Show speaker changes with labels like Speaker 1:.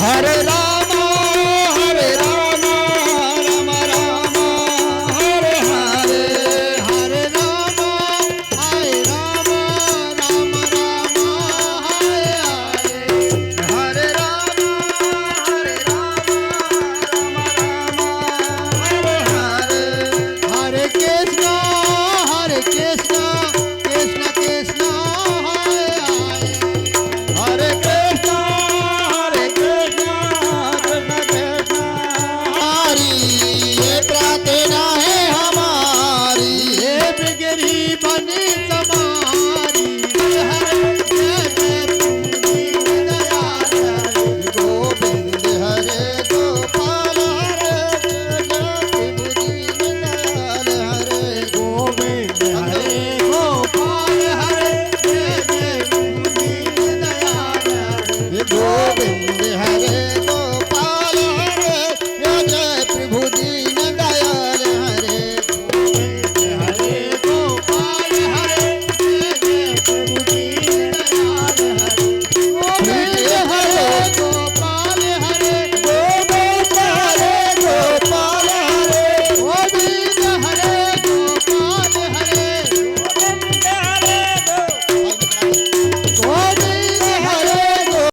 Speaker 1: हरे राम राम राम हरे हरे हरे राम राम राम हरे हरे हरे राम राम हरे हरे हरे कृष्ण कृष्ण कृष्ण हरे हरे हरे कृष्ण कृष्ण कृष्ण हमारी ये प्रार्थना है हमारी ये बिगड़ी बनी समारी हरे जय पूरी दया गोविंद हरे गोपाल हरे जय बुद्धि दयाल हरे गोविंद हरे गोपाल हरे जय बुद्धि दयाल हरे